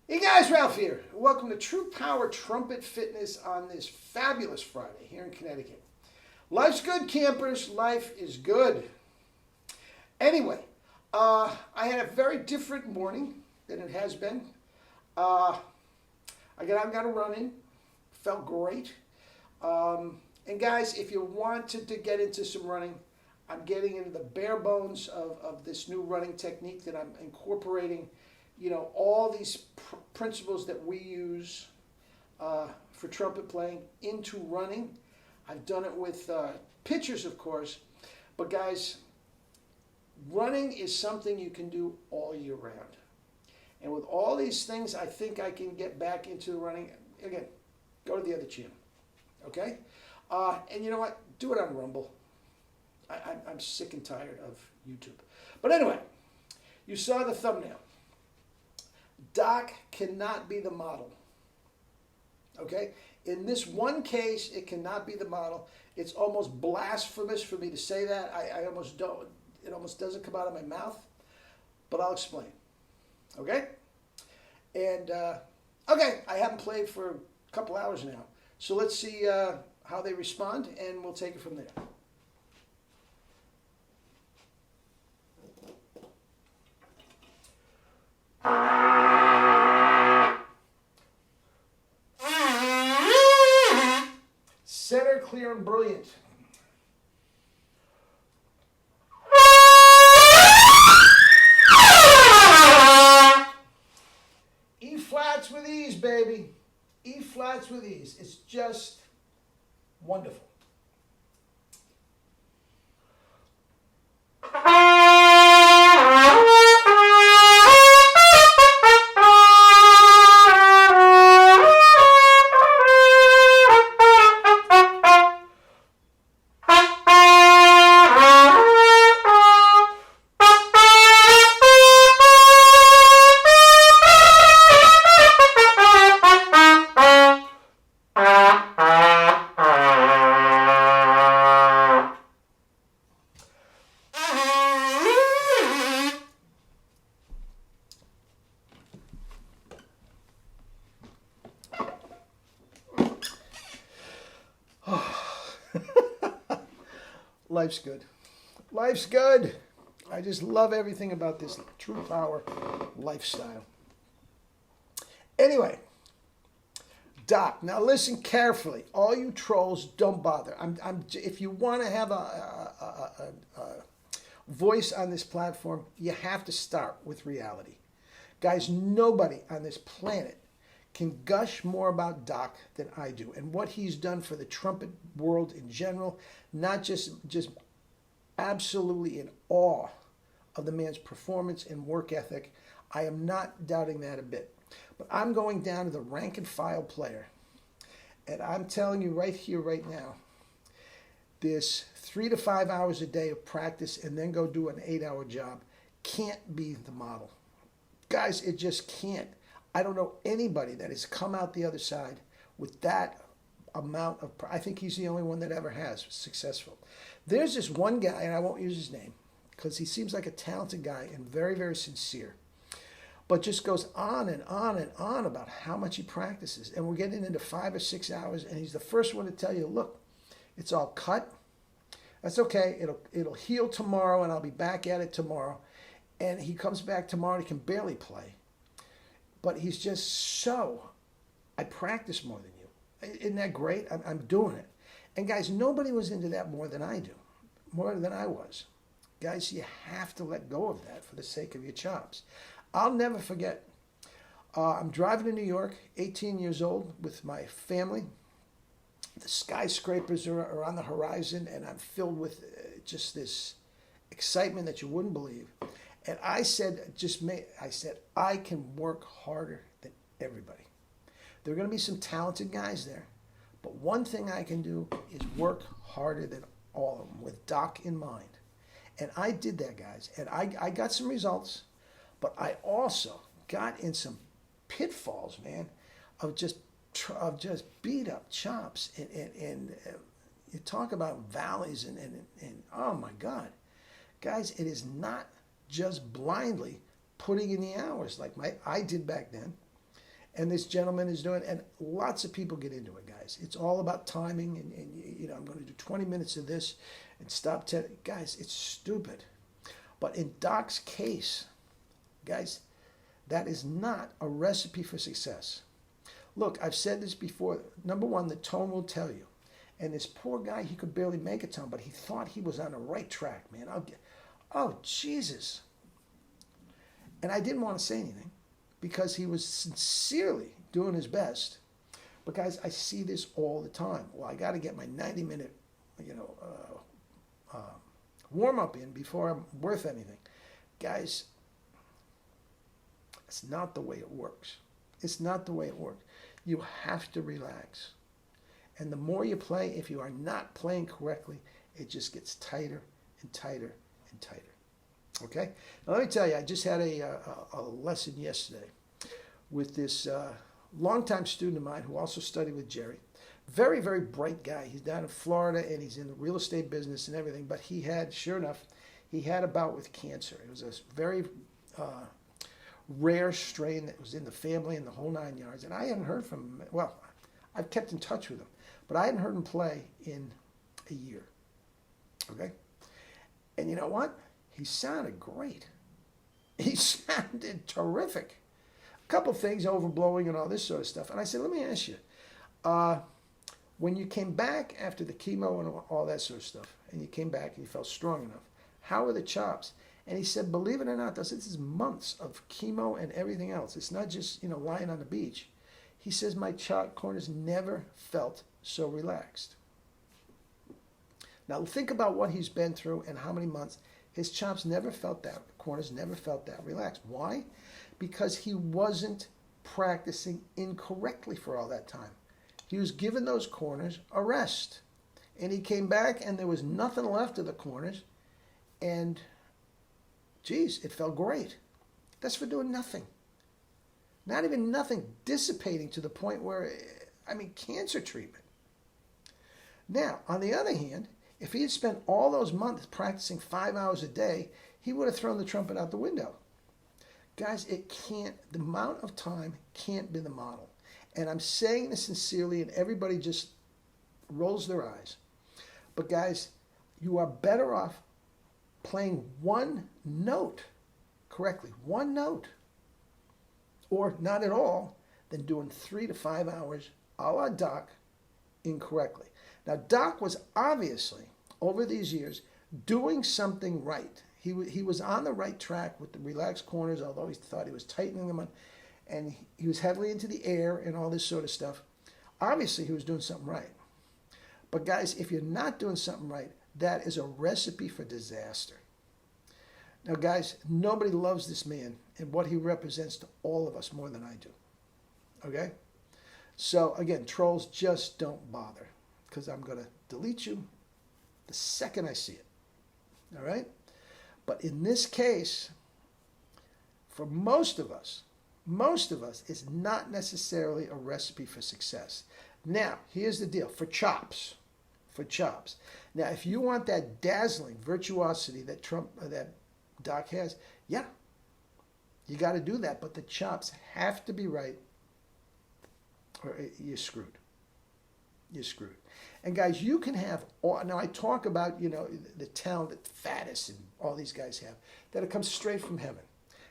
Hey guys, Ralph here. Welcome to True Power Trumpet Fitness on this fabulous Friday here in Connecticut. Life's good, campers. Life is good. Anyway, I had a very different morning than it has been. I got a run in. Felt great. And guys, if you wanted to get into some running, I'm getting into the bare bones of this new running technique that I'm incorporating. You know, all these principles that we use for trumpet playing into running. I've done it with pitchers, of course. But guys, running is something you can do all year round. And with all these things, I think I can get back into the running. Again, go to the other channel. Okay? And you know what? Do it on Rumble. I'm sick and tired of YouTube. But anyway, you saw the thumbnail. Doc cannot be the model. Okay? In this one case, it cannot be the model. It's almost blasphemous for me to say that. I almost don't. It almost doesn't come out of my mouth. But I'll explain. Okay? And, okay, I haven't played for a couple hours now. So let's see how they respond, and we'll take it from there. Center, clear, and brilliant. E flats with ease, baby. E flats with ease. It's just wonderful. Life's good. Life's good. I just love everything about this True Power lifestyle. Anyway, Doc, now listen carefully. All you trolls, don't bother. If you want to have a voice on this platform, you have to start with reality. Guys, nobody on this planet can gush more about Doc than I do, and what he's done for the trumpet world in general. Not just absolutely in awe of the man's performance and work ethic. I am not doubting that a bit. But I'm going down to the rank and file player, and I'm telling you right here, right now, this 3 to 5 hours a day of practice and then go do an 8-hour job can't be the model. Guys, it just can't. I don't know anybody that has come out the other side with that amount of, I think he's the only one that ever has, successful. There's this one guy, and I won't use his name, because he seems like a talented guy and very, very sincere, but just goes on and on and on about how much he practices. And we're getting into 5 or 6 hours, and he's the first one to tell you, look, it's all cut. That's okay. It'll heal tomorrow, and I'll be back at it tomorrow. And he comes back tomorrow, and he can barely play. But he's just so, I practice more than you. Isn't that great? I'm doing it. And guys, nobody was into that more than I do, more than I was. Guys, you have to let go of that for the sake of your chops. I'll never forget, I'm driving to New York, 18 years old, with my family. The skyscrapers are on the horizon, and I'm filled with just this excitement that you wouldn't believe. And I said, I can work harder than everybody. There are going to be some talented guys there. But one thing I can do is work harder than all of them with Doc in mind. And I did that, guys. And I got some results. But I also got in some pitfalls, man, of just beat up chops. And you talk about valleys and oh, my God. Guys, it is not just blindly putting in the hours like I did back then. And this gentleman is doing, and lots of people get into it, guys. It's all about timing, and I'm going to do 20 minutes of this and stop 10. Guys, it's stupid. But in Doc's case, guys, that is not a recipe for success. Look, I've said this before. Number one, the tone will tell you. And this poor guy, he could barely make a tone, but he thought he was on the right track, man. Oh, Jesus. And I didn't want to say anything because he was sincerely doing his best. But guys, I see this all the time. Well, I got to get my 90-minute, warm-up in before I'm worth anything. Guys, it's not the way it works. It's not the way it works. You have to relax. And the more you play, if you are not playing correctly, it just gets tighter and tighter and tighter. Okay? Now let me tell you, I just had a lesson yesterday with this longtime student of mine who also studied with Jerry. Very, very bright guy. He's down in Florida and he's in the real estate business and everything. But he had, sure enough, he had a bout with cancer. It was a very rare strain that was in the family and the whole 9 yards. And I hadn't heard from him. Well, I've kept in touch with him. But I hadn't heard him play in a year. Okay? And you know what? He sounded great. He sounded terrific. A couple things, overblowing and all this sort of stuff. And I said, let me ask you, when you came back after the chemo and all that sort of stuff, and you came back and you felt strong enough, how are the chops? And he said, believe it or not, this is months of chemo and everything else. It's not just, lying on the beach. He says, my chop corners never felt so relaxed. Now think about what he's been through and how many months. His chops never felt that, corners never felt that relaxed. Why? Because he wasn't practicing incorrectly for all that time. He was giving those corners a rest. And he came back and there was nothing left of the corners. And, geez, it felt great. That's for doing nothing. Not even nothing, dissipating to the point where, cancer treatment. Now, on the other hand, if he had spent all those months practicing 5 hours a day, he would have thrown the trumpet out the window. Guys, the amount of time can't be the model. And I'm saying this sincerely, and everybody just rolls their eyes. But guys, you are better off playing one note correctly, one note, or not at all, than doing 3 to 5 hours a la Doc incorrectly. Now, Doc was obviously, over these years, doing something right. He was on the right track with the relaxed corners, although he thought he was tightening them on, and he was heavily into the air and all this sort of stuff. Obviously, he was doing something right. But guys, if you're not doing something right, that is a recipe for disaster. Now, guys, nobody loves this man and what he represents to all of us more than I do. Okay? So, again, trolls, just don't bother, because I'm going to delete you the second I see it. All right? But in this case, for most of us, it's not necessarily a recipe for success. Now, here's the deal. For chops. Now, if you want that dazzling virtuosity that Doc has, yeah, you got to do that. But the chops have to be right, or you're screwed. You're screwed. And guys, you can have now I talk about, the talent that Faddis and all these guys have, that it comes straight from heaven.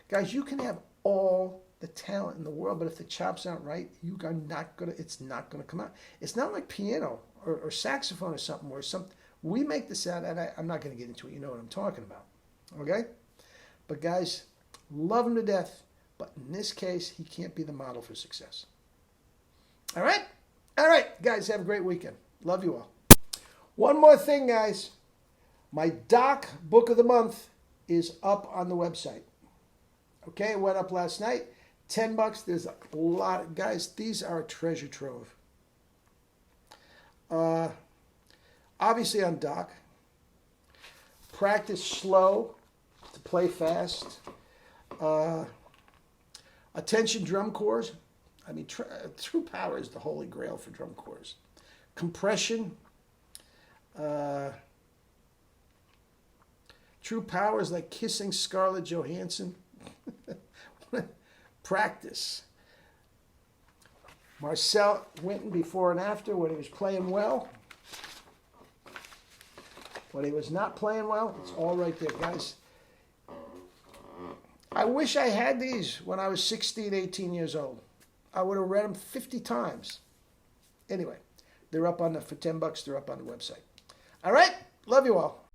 Guys, you can have all the talent in the world, but if the chops aren't right, it's not gonna come out. It's not like piano or saxophone or something where we make the sound, and I'm not gonna get into it, you know what I'm talking about. Okay? But guys, love him to death, but in this case, he can't be the model for success. All right? All right, guys, have a great weekend. Love you all. One more thing, guys. My Doc Book of the Month is up on the website. Okay, it went up last night. $10. There's a lot of, guys, these are a treasure trove. Obviously on Doc. Practice slow to play fast. Attention drum corps. True power is the holy grail for drum corps. Compression. True power is like kissing Scarlett Johansson. Practice. Marcel Winton before and after, when he was playing well. When he was not playing well, it's all right there, guys. I wish I had these when I was 16, 18 years old. I would have read them 50 times. Anyway, they're up on the, for $10, they're up on the website. All right, love you all.